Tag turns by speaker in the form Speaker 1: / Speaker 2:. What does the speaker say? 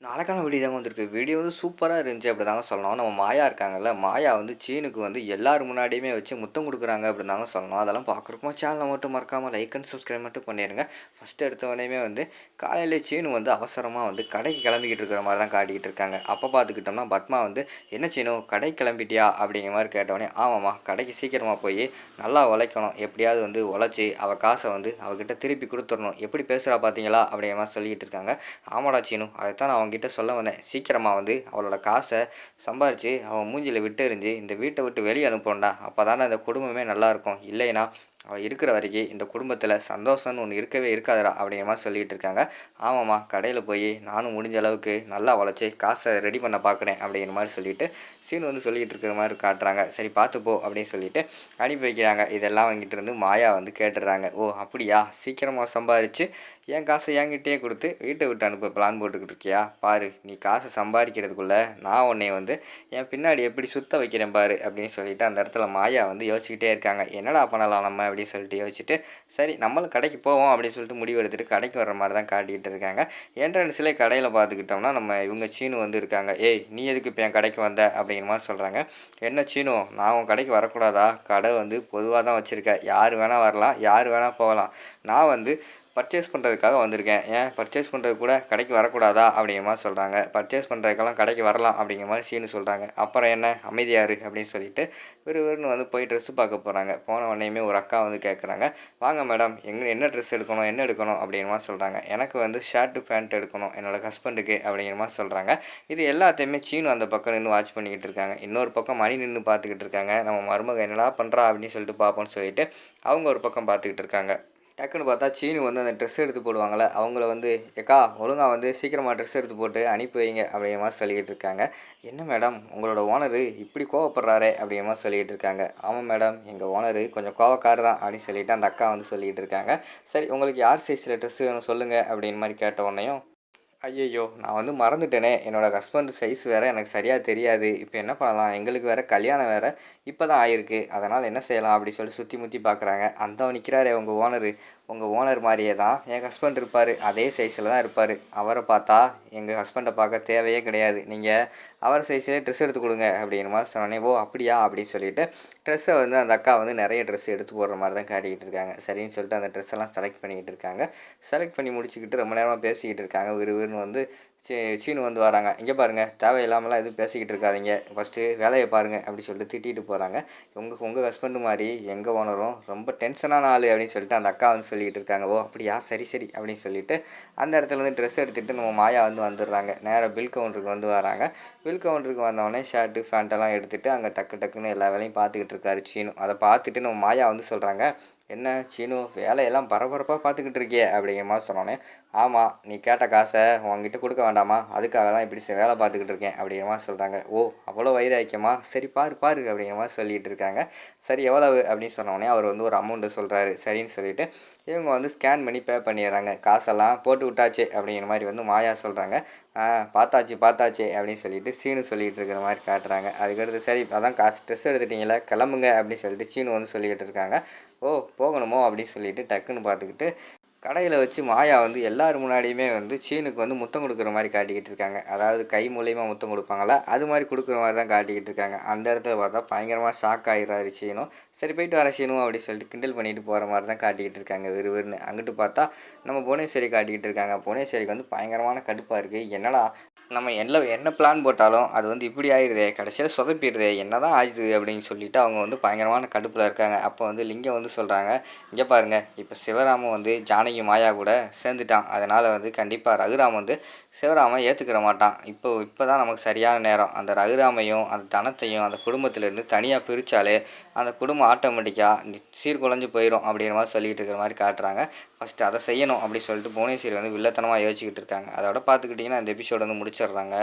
Speaker 1: நாளைக்கான வீடியோ தாங்க வந்திருக்கு. வீடியோ வந்து சூப்பரா இருந்துச்சு அப்படி தாங்க சொல்லணும். நம்ம மாயா இருக்காங்கல்ல, மாயா வந்து சீனுக்கு வந்து எல்லார் முன்னாடியுமே வச்சு முத்தம் குடுக்குறாங்க அப்படின்னு தாங்க சொல்லணும். அதெல்லாம் பார்க்குறப்போ சேனலை மட்டும் மறக்காம லைக் அண்ட் சப்ஸ்கிரைப் மட்டும் பண்ணிடுங்க. ஃபர்ஸ்ட் எடுத்தவொடனேயுமே வந்து காலையில சீனு வந்து அவசரமா வந்து கடைக்கு கிளம்பிக்கிட்டு இருக்கிற மாரி தான் காட்டிக்கிட்டு இருக்காங்க. அப்போ பார்த்துக்கிட்டோம்னா பத்மா வந்து, "என்ன சீனு கடைக்கு கிளம்பிட்டியா?" அப்படிங்கிற மாரி கேட்டவுடனே, "ஆமாம்மா கடைக்கு சீக்கிரமா போய் நல்லா உழைக்கணும். எப்படியாவது வந்து உழைச்சி அவ காசை வந்து அவகிட்ட திருப்பி குடுத்துறணும். எப்படி பேசுறா பார்த்தீங்களா?" அப்படிங்கிற மாரி சொல்லிக்கிட்டு இருக்காங்க. "ஆமாடா சீனு, அதைத்தான் நான் அவன்கிட்ட சொல்ல வந்தேன். சீக்கிரமா வந்து அவளோட காசை சம்பாரிச்சு அவன் மூஞ்சில விட்டெறிஞ்சு இந்த வீட்டை விட்டு வெளியே அனுப்பணும்டா. அப்பதானே இந்த குடும்பமே நல்லாயிருக்கும். இல்லைன்னா அவள் இருக்கிற வரைக்கும் இந்த குடும்பத்தில் சந்தோஷம்னு ஒன்று இருக்கவே இருக்காதுடா." அப்படிங்கிற மாதிரி சொல்லிகிட்டு இருக்காங்க. "ஆமாம்மா கடையில் போய் நானும் முடிஞ்ச அளவுக்கு நல்லா உழைச்சி காசை ரெடி பண்ண பார்க்குறேன்." அப்படிங்கிற மாதிரி சொல்லிட்டு சீன் வந்து சொல்லிகிட்டு இருக்கிற மாதிரி காட்டுறாங்க. "சரி பார்த்துப்போ" அப்படின்னு சொல்லிட்டு அனுப்பி வைக்கிறாங்க. இதெல்லாம் வாங்கிட்டு இருந்து மாயா வந்து கேட்டுடுறாங்க. "ஓ அப்படியா, சீக்கிரமாக சம்பாரித்து என் காசை என்கிட்டயே கொடுத்து வீட்டை விட்டு அனுப்ப பிளான் போட்டுக்கிட்டு இருக்கியா? பாரு, நீ காசை சம்பாதிக்கிறதுக்குள்ளே நான் உன்னை வந்து என் பின்னாடி எப்படி சுத்த வைக்கிறேன் பாரு." அப்படின்னு சொல்லிட்டு அந்த இடத்துல மாயா வந்து யோசிச்சுக்கிட்டே இருக்காங்க. என்னடா பண்ணலாம் நம்ம அப்படின்னு சொல்லிட்டு யோசிச்சுட்டு, சரி நம்மளும் கடைக்கு போவோம் அப்படின்னு சொல்லிட்டு முடிவு எடுத்துட்டு கடைக்கு வர்ற மாதிரி தான் காட்டிகிட்டு இருக்காங்க. என்ட்ரன்ஸ்லேயே கடையில் பார்த்துக்கிட்டோம்னா நம்ம இவங்க சீனு வந்து இருக்காங்க. "ஏய் நீ எதுக்கு இப்போ என் கடைக்கு வந்த?" அப்படிங்கிற மாதிரி சொல்கிறாங்க. "என்ன சீனு, நான் உன் கடைக்கு வரக்கூடாதா? கடை வந்து பொதுவாக தான் வச்சுருக்கேன். யார் வேணால் வரலாம், யார் வேணால் போகலாம். நான் வந்து பர்ச்சேஸ் பண்ணுறதுக்காக வந்திருக்கேன். ஏன் பர்ச்சேஸ் பண்ணுறதுக்கு கூட கடைக்கு வரக்கூடாதா?" அப்படிங்கிற மாதிரி சொல்கிறாங்க. "பர்ச்சேஸ் பண்ணுறதுக்கெல்லாம் கடைக்கு வரலாம்." அப்படிங்கிற மாதிரி சீனு சொல்கிறாங்க. "அப்புறம் என்ன அமைதியா இரு" அப்படின்னு சொல்லிட்டு விறுவிறுன்னு வந்து போய் ட்ரெஸ்ஸு பார்க்க போகிறாங்க. போன உடனேயுமே ஒரு அக்கா வந்து கேட்குறாங்க, "வாங்க மேடம், என்ன ட்ரெஸ் எடுக்கணும், என்ன எடுக்கணும்?" அப்படிங்கிற மாதிரி சொல்கிறாங்க. "எனக்கு வந்து ஷர்ட்டு பேண்ட் எடுக்கணும் என்னோடய ஹஸ்பண்டுக்கு." அப்படிங்கிற மாதிரி சொல்கிறாங்க. இது எல்லாத்தையுமே சீனு அந்த பக்கம் நின்று வாட்ச் பண்ணிக்கிட்டு இருக்காங்க. இன்னொரு பக்கம் மணி நின்று பார்த்துக்கிட்டு இருக்காங்க. நம்ம மருமக என்னடா பண்ணுறா அப்படின்னு சொல்லிட்டு பார்ப்போம்னு சொல்லிட்டு அவங்க ஒரு பக்கம் பார்த்துக்கிட்டு இருக்காங்க. டக்குன்னு பார்த்தா சீனு வந்து அந்த ட்ரெஸ் எடுத்து போடுவாங்கள்ல, அவங்கள வந்து, "எக்கா ஒழுங்கா வந்து சீக்கிரமா ட்ரெஸ் எடுத்து போட்டு அனுப்பி வைங்க." அப்படிங்கிற மாதிரி சொல்லிக்கிட்டு இருக்காங்க. "என்ன மேடம் உங்களோட ஓனரு இப்படி கோவப்படுறாரே?" அப்படிங்கிற மாதிரி சொல்லிக்கிட்டு இருக்காங்க. "ஆமாம் மேடம், எங்கள் ஓனரு கொஞ்சம் கோவக்காரர் தான்." அப்படின்னு சொல்லிட்டு அந்த அக்கா வந்து சொல்லிக்கிட்டு இருக்காங்க. "சரி உங்களுக்கு யார் சைஸில் ட்ரெஸ் வேணும் சொல்லுங்கள்." அப்படிங்கிற மாதிரி கேட்ட உடனேயும், "ஐயய்யோ! நான் வந்து மறந்துட்டேனே. என்னோட ஹஸ்பண்ட் சைஸ் வேற எனக்கு சரியா தெரியாது. இப்ப என்ன பண்ணலாம்? எங்களுக்கு வேற கல்யாணம் வேற இப்ப தான் ஆயிருக்கு. அதனால என்ன செய்யலாம்?" அப்படி சொல்லி சுத்தி முத்தி பார்க்குறாங்க. "அந்தா நிக்கிறாரே உங்க ஓனரு. உங்க ஓனர் மாரியே தான் என் ஹஸ்பண்ட் இருப்பாரு. அதே சைஸ்ல தான் இருப்பாரு. அவர பார்த்தா எங்க ஹஸ்பண்ட பார்க்க தேவையே கிடையாது. நீங்க அவர் சைஸ்லயே ட்ரெஸ் எடுத்து குடுங்க." அப்படிங்கிற மாரி சொன்னோனே, "ஓ! அப்படியா?" அப்படின்னு சொல்லிட்டு ட்ரெஸ்ஸ வந்து அந்த அக்கா வந்து நெறைய ட்ரெஸ் எடுத்து போடுற மாரி தான் காட்டிக்கிட்டு இருக்காங்க. சரின்னு சொல்லிட்டு அந்த ட்ரெஸ் எல்லாம் செலக்ட் பண்ணிக்கிட்டு இருக்காங்க. செலக்ட் பண்ணி முடிச்சுக்கிட்டு ரொம்ப நேரமா பேசிக்கிட்டு இருக்காங்க. விறுவிறுன்னு வந்து சீனு வந்து வராங்க. "இங்க பாருங்க, தேவையில்லாமலாம் எதுவும் பேசிக்கிட்டு இருக்காதீங்க. ஃபர்ஸ்ட்டு வேலைய பாருங்க." அப்படி சொல்லிட்டு திட்டிட்டு போறாங்க. "உங்க உங்க ஹஸ்பண்ட் மாரி எங்க ஓனரும் ரொம்ப டென்ஷனான ஆளு." அப்படின்னு சொல்லிட்டு அந்த அக்கா வந்து சொல்லிக்கிட்டு இருக்காங்க. "ஓ! அப்படியா? சரி, சரி." அப்படின்னு சொல்லிட்டு அந்த இடத்துலேருந்து ட்ரெஸ் எடுத்துட்டு நம்ம மாயா வந்து வந்துடுறாங்க. நேரா பில் கவுண்டருக்கு வந்து வராங்க. பில் கவுண்டருக்கு வந்தோடனே ஷர்ட்டு, ஃபேண்ட்டெல்லாம் எடுத்துட்டு அங்கே டக்கு டக்குன்னு எல்லா வேலையும் பார்த்துக்கிட்டு இருக்காரு சீனு. அதை பார்த்துட்டு நம்ம மாயா வந்து சொல்கிறாங்க, "என்ன சீனு வேலையெல்லாம் பரபரப்பாக பார்த்துக்கிட்டு இருக்கியே?" அப்படிங்கிற மாதிரி சொன்னோன்னே, "ஆமாம், நீ கேட்ட காசை உன்கிட்ட கொடுக்க வேண்டாமா? அதுக்காக தான் இப்படி வேலை பார்த்துக்கிட்டு இருக்கேன்." அப்படிங்கிற மாதிரி சொல்கிறாங்க. "ஓ! அவ்வளோ வைராக்கியமா? சரி பாரு பாரு." அப்படிங்கிற மாதிரி சொல்லிகிட்டு இருக்காங்க. "சரி எவ்வளவு?" அப்படின்னு சொன்னோடனே அவர் வந்து ஒரு அமௌண்ட்டு சொல்கிறாரு. சரின்னு சொல்லிட்டு இவங்க வந்து ஸ்கேன் பண்ணி பே பண்ணிடுறாங்க. "காசெல்லாம் போட்டு விட்டாச்சு." அப்படிங்கிற மாதிரி வந்து மாயா சொல்கிறாங்க. பார்த்தாச்சு பார்த்தாச்சு." அப்படின்னு சொல்லிட்டு சீனு சொல்லிகிட்டு இருக்கிற மாதிரி காட்டுறாங்க. அதுக்கடுத்து, "சரி அதான் காசு ட்ரெஸ் எடுத்துட்டீங்களே கிளம்புங்க." அப்படின்னு சொல்லிட்டு சீனு வந்து சொல்லிக்கிட்டு இருக்காங்க. "ஓ! போகணுமோ?" அப்படின்னு சொல்லிட்டு டக்குன்னு பார்த்துக்கிட்டு கடையில் வச்சு மாயா வந்து எல்லார் முன்னாடியுமே வந்து சீனுக்கு வந்து முத்தம் கொடுக்குற மாதிரி காட்டிக்கிட்டு இருக்காங்க. அதாவது கை மூலியமா முத்தம் கொடுப்பாங்கள்ல, அது மாதிரி கொடுக்குற மாதிரி தான் காட்டிக்கிட்டு இருக்காங்க. அந்த இடத்துல பார்த்தா பயங்கரமாக ஷாக் ஆகிடுறாரு சீனும். "சரி போயிட்டு வரேன் சீனு." அப்படின்னு சொல்லிட்டு கிண்டல் பண்ணிட்டு போகிற மாதிரி தான் காட்டிக்கிட்டு இருக்காங்க விறுவிறுன்னு. அங்கிட்டு பார்த்தா நம்ம புவனேஸ்வரி காட்டிக்கிட்டு இருக்காங்க. புவனேஸ்வரிக்கு வந்து பயங்கரமான கடுப்பாக இருக்குது. என்னடா நம்ம என்ன பிளான் போட்டாலும் அது வந்து இப்படி ஆயிடுதே, கடைசியில் சொதப்பிடுதே, என்னதான் ஆயிடுது அப்படின்னு சொல்லிட்டு அவங்க வந்து பயங்கரமான கடுப்பில் இருக்காங்க. அப்போ வந்து லிங்கம் வந்து சொல்கிறாங்க, "இங்கே பாருங்க, இப்போ சிவராமும் வந்து ஜானகி மாயா கூட சேர்ந்துட்டான். அதனால் வந்து கண்டிப்பாக ரகுராம் வந்து சிவராமை ஏற்றுக்கிற மாட்டான். இப்போ தான் நமக்கு சரியான நேரம். அந்த ரகுராமையும் அந்த தனத்தையும் அந்த குடும்பத்திலேருந்து தனியாக பிரித்தாலே அந்த குடும்பம் ஆட்டோமேட்டிக்காக சீர்குலைஞ்சு போயிடும்." அப்படிங்கிற மாதிரி சொல்லிகிட்டு இருக்கிற மாதிரி காட்டுறாங்க. "ஃபஸ்ட்டு அதை செய்யணும்." அப்படி சொல்லிட்டு புவனேஸ்வரி வந்து வில்லத்தனமாக யோசிச்சுக்கிட்டு இருக்காங்க. அதோட பார்த்துக்கிட்டிங்கன்னா இந்த எபிசோடு வந்து முடிச்சிடுறாங்க.